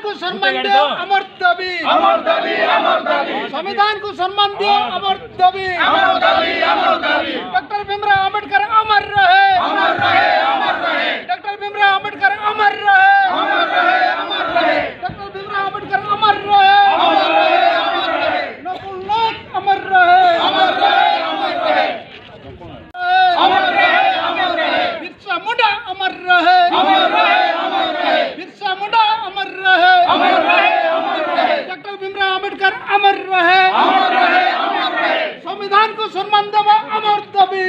को सम्मान दियो अमर दाबी संविधान को सम्मान दियो अमर दाबी डॉक्टर भीमराव अंबेडकर अमर रहे डॉक्टर भीमराव अंबेडकर अमर रहे डॉक्टर भीमराव अंबेडकर अमर रहे नकुल नाथ अमर रहे बिरसा मुंडा अमर रहे बिरसा मुंडा अमर रहे डॉक्टर भीमराव अंबेडकर अमर रहे संविधान को सम्मान देवा अमर दाबी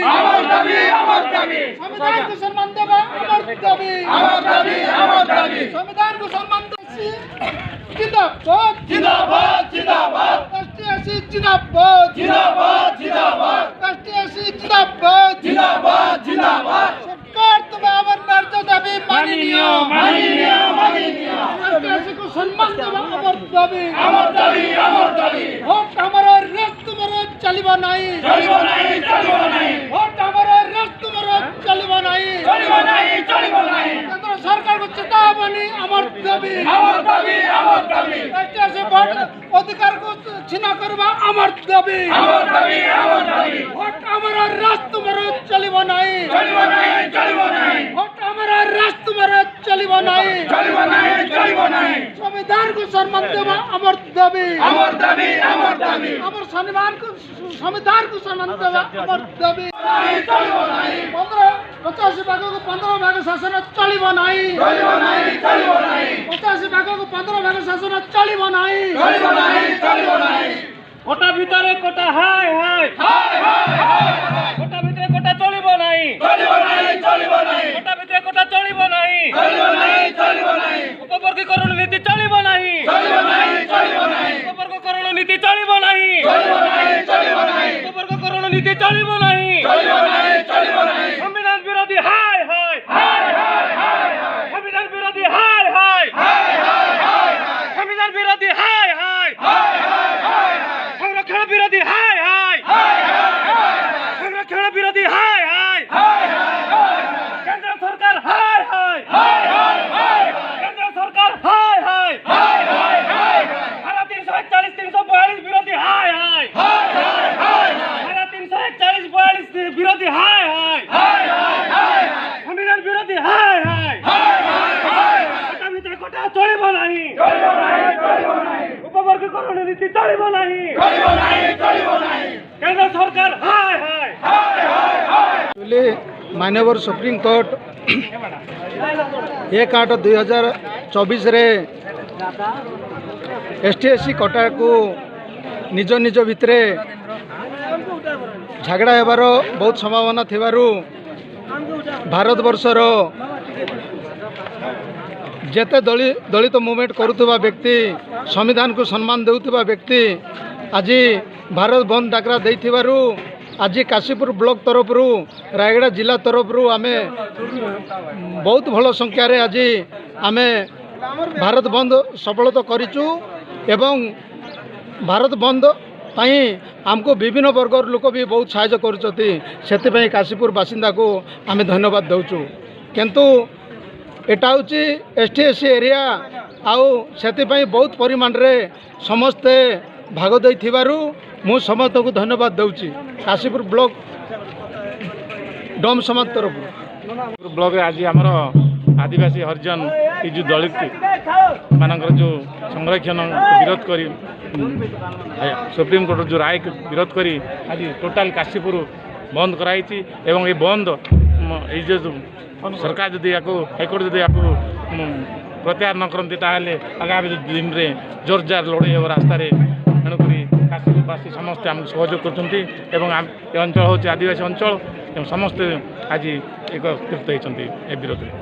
संविधान को सम्मान देवा अमर दाबी संविधान को सम्मान जिंदाबाद जिंदाबाद जिंदाबाद राष्ट्रीय जिंदाबाद जिंदाबाद जिंदाबाद राष्ट्रीय जिंदाबाद जिंदाबाद जिंदाबाद सरकार तुम्हें अमर नार्ज दाबी मानिनियो राष्ट्रीय को सम्मान देवा अमर दाबी वोट हमारा रक्त तुम्हारा चलिबा नहीं वोट हमारा रक्त तुम्हारा चलिबा नहीं केंद्र सरकार को चेतावनी अमर दाबी राष्ट्रीय से वोट अधिकार को छीना करवा अमर दाबी वोट हमारा राष्ट्र तुम्हारा चलिबा नहीं वोट हमारा राष्ट्र तुम्हारा चलिबा नहीं संविधान को सम्मान देवा अमर दाबी अमर संविधान को सम्मान देवा अमर दाबी 85 भागों को 15 भाग शासन चलिबा नहीं 85 भागों को 15 भाग शासन चलिबा नहीं कोटा भितर कोटा हाय हाय कोटा भितर कोटा चलिबा नहीं कोटा भितर कोटा चलिबा नहीं उपवर्गीकरण नीति चलिबा नहीं उपवर्गीकरण नीति चलिबा नहीं उपवर्गीकरण नीति चलिबा नहीं संविधान विरोधी हाय हाय संविधान विरोधी हाय हाय संविधान विरोधी हाय हाय संरक्षण विरोधी हाय हाय संरक्षण विरोधी हाय हाय केंद्र सरकार हाय हाय केंद्र सरकार हाय हाय धारा 341 342 विरोधी हाय हाय धारा 341 42 विरोधी हाय हाय संविधान विरोधी हाय हाय कोटा भितर कोटा चलिबा नहीं उपवर्गीकरण नीति चलिबा नहीं केंद्र सरकार हाय हाय माननीय सुप्रीम कोर्ट 1/8/2024 रे ST/SC कोटा को निज निज भितर झगड़ा हेबार बहुत संभावना थिबारु भारत वर्षर जेते दलित मूवमेंट करुवा व्यक्ति संविधान को सम्मान देउथिबा व्यक्ति आज भारत बंद डाकरा देइथिबारु आज काशीपुर ब्लॉक तरफ रायगढ़ जिला तरफ आमे बहुत भल संख्यार आज आमे भारत बंद सफलता करिचु एवं भारत बंद पाई आमको विभिन्न वर्गर लोक भी बहुत साहाय्य करुचती से काशीपुर बासिंदा को आम धन्यवाद दौचु किंतु एटा हूँ ST/SC एरिया आउ से बहुत परिमाण रे समस्ते भाग दे मु समस्त को धन्यवाद दूची काशीपुर ब्लॉक डम समाज तरफ ब्लॉक आज आमर आदिवासी हरिजन ये जो दलित मानकर जो संरक्षण विरोध करी सुप्रीम कोर्ट जो राय के विरोध करी आज टोटाल काशीपुर बंद कराई एवं ये बंद ये जो सरकार जदि हाईकोर्ट जदि प्रत्याहार न करती आगामी दिन में जोरजार लड़े रास्तार तेणुक काशीपुरवासी समस्ते आमको सहयोग कर अंचल हूँ आदिवासी अंचल समस्ते आज एकत्रित होती विरोध में।